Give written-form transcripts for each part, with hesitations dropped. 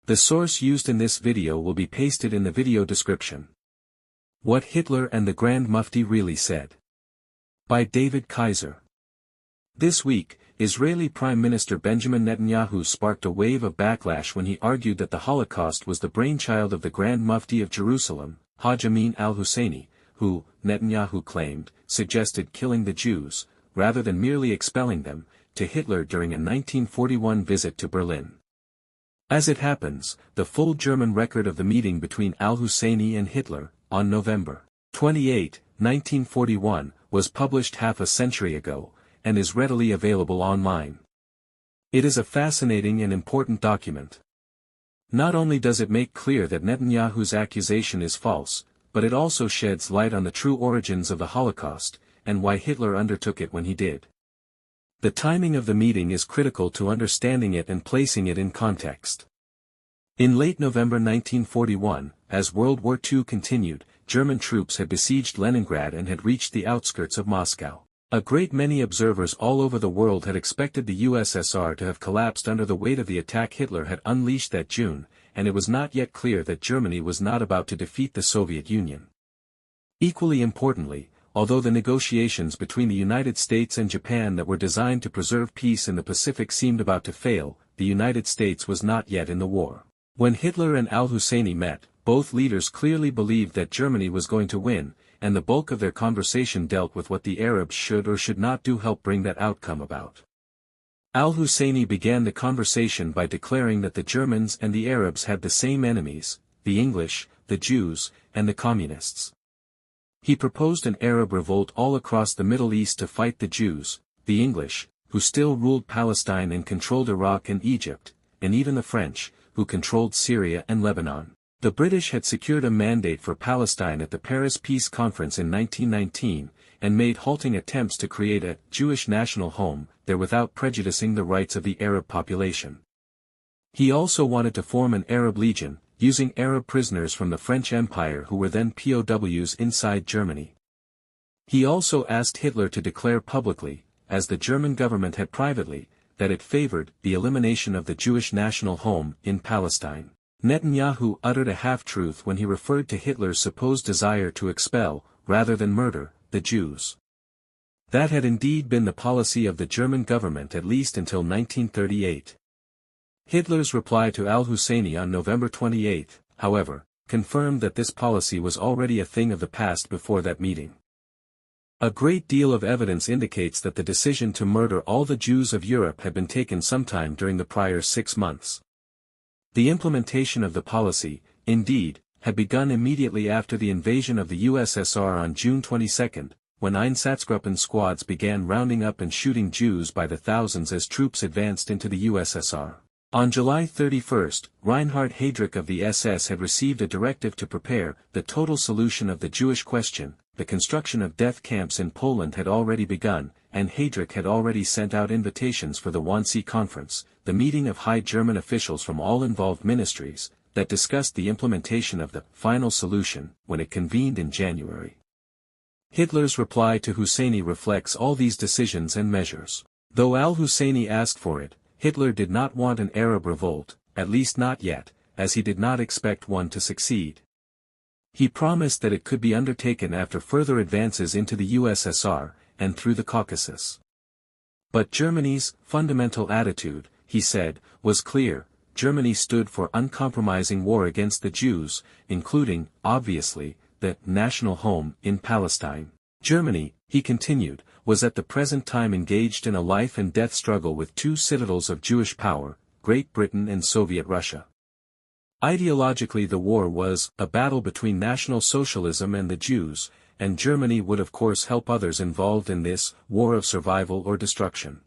The source used in this video will be pasted in the video description. What Hitler and the Grand Mufti Really Said. By David Kaiser. This week, Israeli Prime Minister Benjamin Netanyahu sparked a wave of backlash when he argued that the Holocaust was the brainchild of the Grand Mufti of Jerusalem, Haj Amin al-Husseini, who, Netanyahu claimed, suggested killing the Jews, rather than merely expelling them, to Hitler during a 1941 visit to Berlin. As it happens, the full German record of the meeting between al-Husseini and Hitler, on November 28, 1941, was published half a century ago, and is readily available online. It is a fascinating and important document. Not only does it make clear that Netanyahu's accusation is false, but it also sheds light on the true origins of the Holocaust, and why Hitler undertook it when he did. The timing of the meeting is critical to understanding it and placing it in context. In late November 1941, as World War II continued, German troops had besieged Leningrad and had reached the outskirts of Moscow. A great many observers all over the world had expected the USSR to have collapsed under the weight of the attack Hitler had unleashed that June, and it was not yet clear that Germany was not about to defeat the Soviet Union. Equally importantly, although the negotiations between the United States and Japan that were designed to preserve peace in the Pacific seemed about to fail, the United States was not yet in the war. When Hitler and al-Husseini met, both leaders clearly believed that Germany was going to win, and the bulk of their conversation dealt with what the Arabs should or should not do help bring that outcome about. Al-Husseini began the conversation by declaring that the Germans and the Arabs had the same enemies, the English, the Jews, and the Communists. He proposed an Arab revolt all across the Middle East to fight the Jews, the English, who still ruled Palestine and controlled Iraq and Egypt, and even the French, who controlled Syria and Lebanon. The British had secured a mandate for Palestine at the Paris Peace Conference in 1919, and made halting attempts to create a Jewish national home there without prejudicing the rights of the Arab population. He also wanted to form an Arab Legion, using Arab prisoners from the French Empire who were then POWs inside Germany. He also asked Hitler to declare publicly, as the German government had privately, that it favored the elimination of the Jewish national home in Palestine. Netanyahu uttered a half-truth when he referred to Hitler's supposed desire to expel, rather than murder, the Jews. That had indeed been the policy of the German government at least until 1938. Hitler's reply to al-Husseini on November 28, however, confirmed that this policy was already a thing of the past before that meeting. A great deal of evidence indicates that the decision to murder all the Jews of Europe had been taken sometime during the prior 6 months. The implementation of the policy, indeed, had begun immediately after the invasion of the USSR on June 22, when Einsatzgruppen squads began rounding up and shooting Jews by the thousands as troops advanced into the USSR. On July 31, Reinhard Heydrich of the SS had received a directive to prepare the total solution of the Jewish question. The construction of death camps in Poland had already begun, and Heydrich had already sent out invitations for the Wannsee Conference, the meeting of high German officials from all involved ministries, that discussed the implementation of the final solution, when it convened in January. Hitler's reply to Husseini reflects all these decisions and measures. Though al-Husseini asked for it, Hitler did not want an Arab revolt, at least not yet, as he did not expect one to succeed. He promised that it could be undertaken after further advances into the USSR, and through the Caucasus. But Germany's fundamental attitude, he said, was clear. Germany stood for uncompromising war against the Jews, including, obviously, the national home in Palestine. Germany, he continued, was at the present time engaged in a life-and-death struggle with two citadels of Jewish power, Great Britain and Soviet Russia. Ideologically the war was a battle between National Socialism and the Jews, and Germany would of course help others involved in this war of survival or destruction.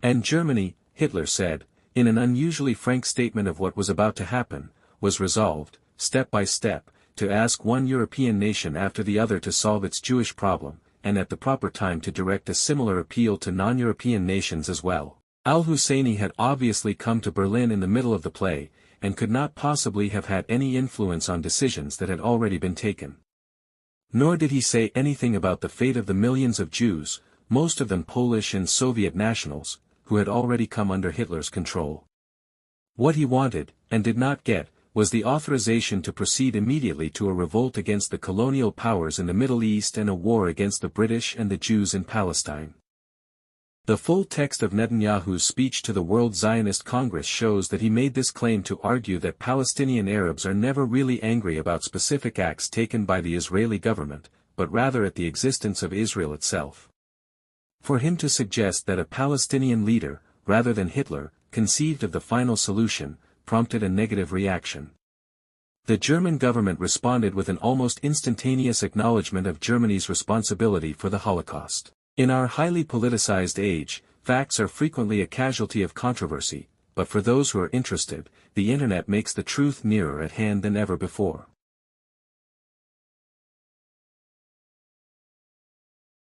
And Germany, Hitler said, in an unusually frank statement of what was about to happen, was resolved, step by step, to ask one European nation after the other to solve its Jewish problem, and at the proper time to direct a similar appeal to non-European nations as well. Al-Husseini had obviously come to Berlin in the middle of the play, and could not possibly have had any influence on decisions that had already been taken. Nor did he say anything about the fate of the millions of Jews, most of them Polish and Soviet nationals, who had already come under Hitler's control. What he wanted, and did not get, was the authorization to proceed immediately to a revolt against the colonial powers in the Middle East and a war against the British and the Jews in Palestine. The full text of Netanyahu's speech to the World Zionist Congress shows that he made this claim to argue that Palestinian Arabs are never really angry about specific acts taken by the Israeli government, but rather at the existence of Israel itself. For him to suggest that a Palestinian leader, rather than Hitler, conceived of the final solution, prompted a negative reaction. The German government responded with an almost instantaneous acknowledgement of Germany's responsibility for the Holocaust. In our highly politicized age, facts are frequently a casualty of controversy, but for those who are interested, the internet makes the truth nearer at hand than ever before.